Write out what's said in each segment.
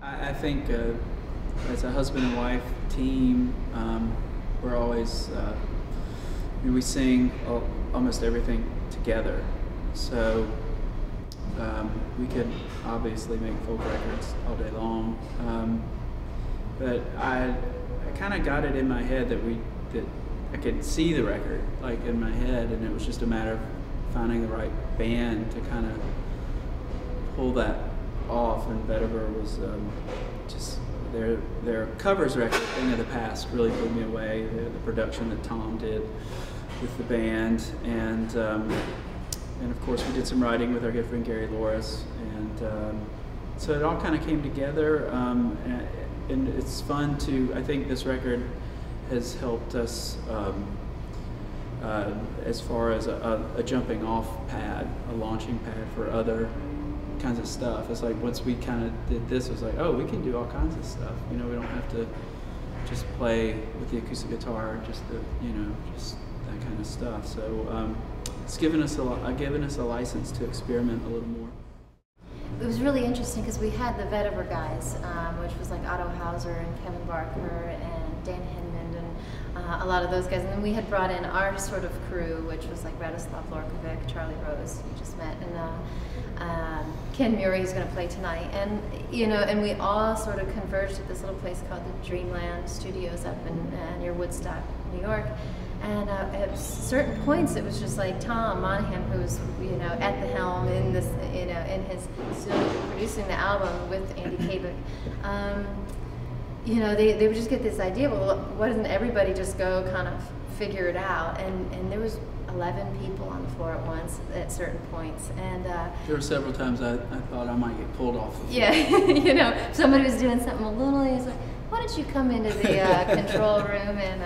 I think as a husband and wife team, we're always, we sing almost everything together. So we could obviously make folk records all day long. But I kind of got it in my head that I could see the record like in my head, and it was just a matter of finding the right band to kind of pull that off. And Vetiver was just their covers record, Thing of the Past, really blew me away. The production that Tom did with the band, and of course we did some writing with our good friend Gary Loris, and so it all kind of came together. And it's fun to, I think this record has helped us as far as a jumping off pad, a launching pad for other kinds of stuff. It's like once we kind of did this, it was like, oh, we can do all kinds of stuff. You know, we don't have to just play with the acoustic guitar, just that kind of stuff. So it's given us a license to experiment a little more. It was really interesting because we had the Vetiver guys, which was like Otto Hauser and Kevin Barker and Dan Hinman and a lot of those guys. And then we had brought in our sort of crew, which was like Radislav Lorkovic, Charlie Rose, you just met, and Ken Murray, who's going to play tonight. And and we all sort of converged at this little place called the Dreamland Studios up in near Woodstock, New York. And at certain points, it was just like Tom Monahan, who was, at the helm in this, in his producing the album with Andy Kabik. They would just get this idea. Well, why doesn't everybody just go kind of figure it out? And there was 11 people on the floor at once at certain points, and there were several times I thought I might get pulled off the floor. Yeah, somebody was doing something a little. He's like, why don't you come into the control room and,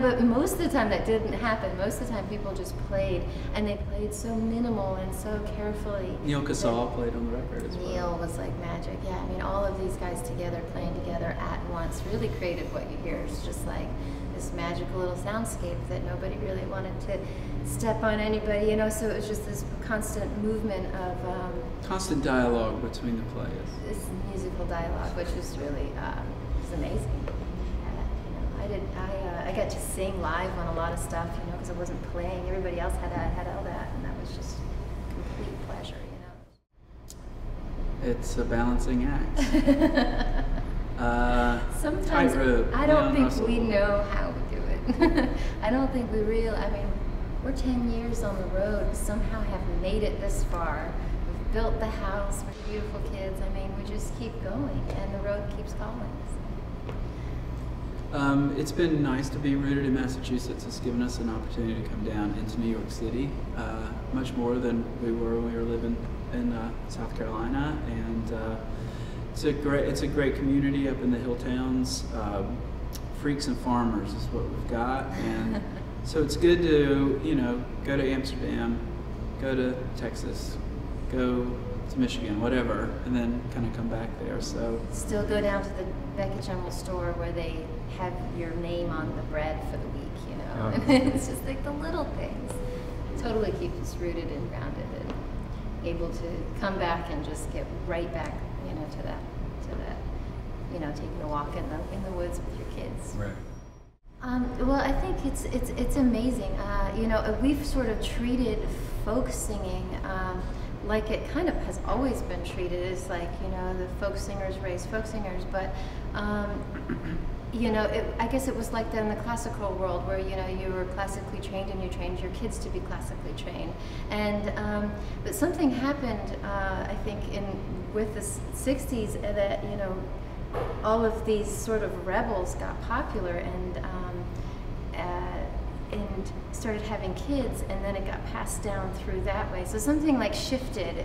but most of the time that didn't happen. Most of the time people just played, and they played so minimal and so carefully. Neil Casal played on the record as well. Neil was like magic, yeah. I mean, all of these guys together, playing together at once, really created what you hear. It's just like this magical little soundscape that nobody really wanted to step on anybody, so it was just this constant movement of constant dialogue between the players. This musical dialogue, which was really was amazing. I got to sing live on a lot of stuff, because I wasn't playing. Everybody else had all that, and that was just complete pleasure, It's a balancing act. Sometimes I don't think we know how we do it. I don't think we we're 10 years on the road, we somehow have made it this far. We've built the house, we're beautiful kids. We just keep going, and the road keeps calling us. It's been nice to be rooted in Massachusetts. It's given us an opportunity to come down into New York City, much more than we were when we were living in South Carolina, and it's a great community up in the hill towns. Freaks and farmers is what we've got, and so it's good to go to Amsterdam, go to Texas, go to Michigan, whatever, and then kind of come back there. So still go down to the Beckett General Store where they have your name on the bread for the week, and it's just like the little things totally keep us rooted and grounded and able to come back and just get right back, to that, taking a walk in the woods with your kids. Right. Well, I think it's amazing. We've sort of treated folk singing like it kind of has always been treated. It's like, the folk singers raise folk singers, but I guess it was like that in the classical world where, you were classically trained and you trained your kids to be classically trained. And, but something happened, I think, with the 60s that, all of these sort of rebels got popular and started having kids, and then it got passed down through that way. So something like shifted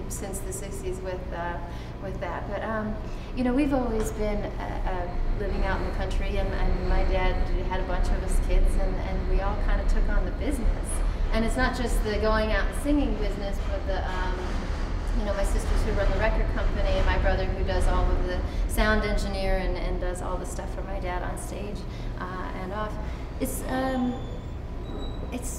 since the 60s with that. But we've always been living out in the country, and my dad had a bunch of us kids, and we all kind of took on the business. And it's not just the going out and singing business, but the my sisters who run the record company, and my brother who does all of the sound engineer and does all the stuff for my dad on stage and off. It's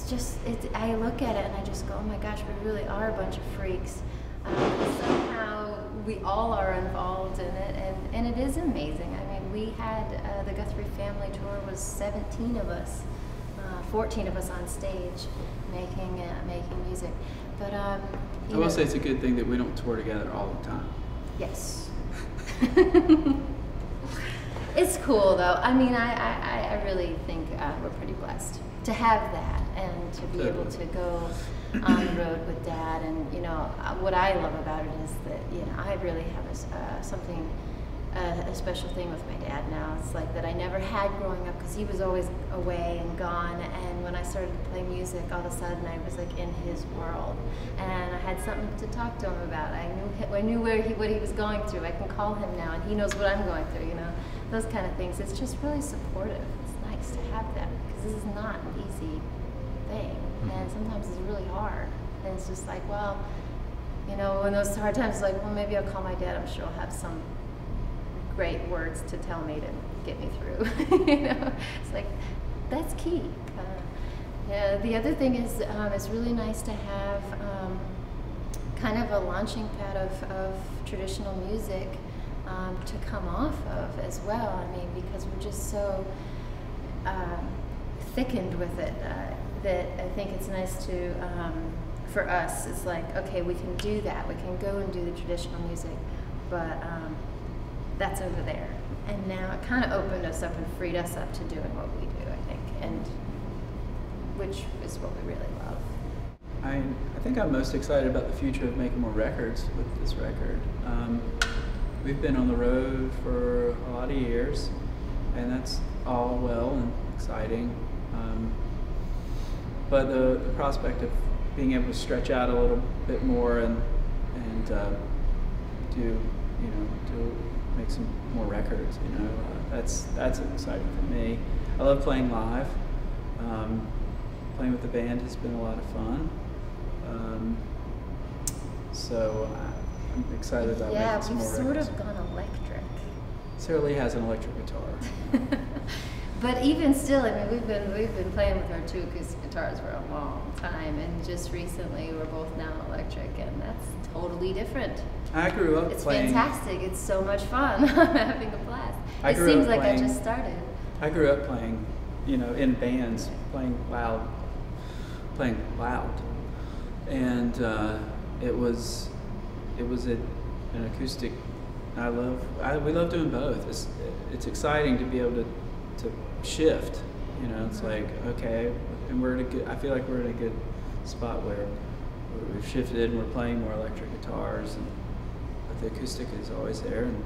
just, I look at it and I just go, oh my gosh, we really are a bunch of freaks. Somehow we all are involved in it, and it is amazing. I mean, we had the Guthrie family tour was 17 of us, 14 of us on stage making music. But I will say it's a good thing that we don't tour together all the time. Yes. It's cool though. I mean, I really think we're pretty blessed to have that and to be able to go on the road with Dad. And you know, what I love about it is that, you know, I really have a special thing with my dad now. It's like that I never had growing up, because he was always away and gone, and when I started to play music, all of a sudden I was like in his world, and I had something to talk to him about. I knew what he was going through. I can call him now, and he knows what I'm going through, you know, those kind of things. It's just really supportive. It's nice to have that, because this is not an easy thing, and sometimes it's really hard, and it's just like, well, you know, when those hard times, it's like, well, maybe I'll call my dad. I'm sure I'll have some great words to tell me to get me through. You know, it's like, that's key. Yeah, the other thing is, it's really nice to have kind of a launching pad of traditional music to come off of as well. I mean, because we're just so thickened with it that I think it's nice to, for us, it's like, okay, we can do that. We can go and do the traditional music, but that's over there. And now it kind of opened us up and freed us up to doing what we do, I think, and which is what we really love. I think I'm most excited about the future of making more records with this record. We've been on the road for a lot of years, and that's all well and exciting. But the prospect of being able to stretch out a little bit more and make some more records, you know, that's exciting for me. I love playing live. Playing with the band has been a lot of fun. So I'm excited about making some more records. Yeah, we've sort of gone electric. Sarah Lee has an electric guitar. But even still, I mean, we've been playing with our 2 acoustic guitars for a long time, and just recently we're both now electric, and that's totally different. I grew up playing. It's fantastic. It's so much fun. I'm having a blast. It seems like I just started. I grew up playing, you know, in bands, playing loud, and it was an acoustic. We love doing both. It's exciting to be able to shift. You know, it's like, okay, and I feel like we're in a good spot where we've shifted and we're playing more electric guitars, but the acoustic is always there. And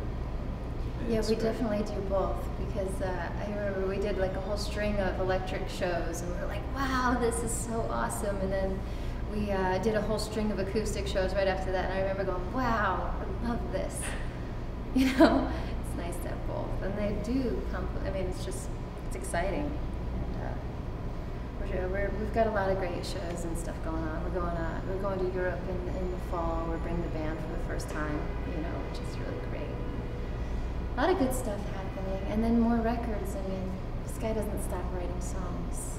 yeah, we definitely do both, because I remember we did like a whole string of electric shows, and we were like, wow, this is so awesome. And then we did a whole string of acoustic shows right after that, and I remember going, wow, I love this. You know, it's nice to have both, and they do I mean, it's exciting. And we've got a lot of great shows and stuff going on. We're going to Europe in the fall. We're bringing the band for the first time, you know, which is really great. A lot of good stuff happening, and then more records. I mean, this guy doesn't stop writing songs.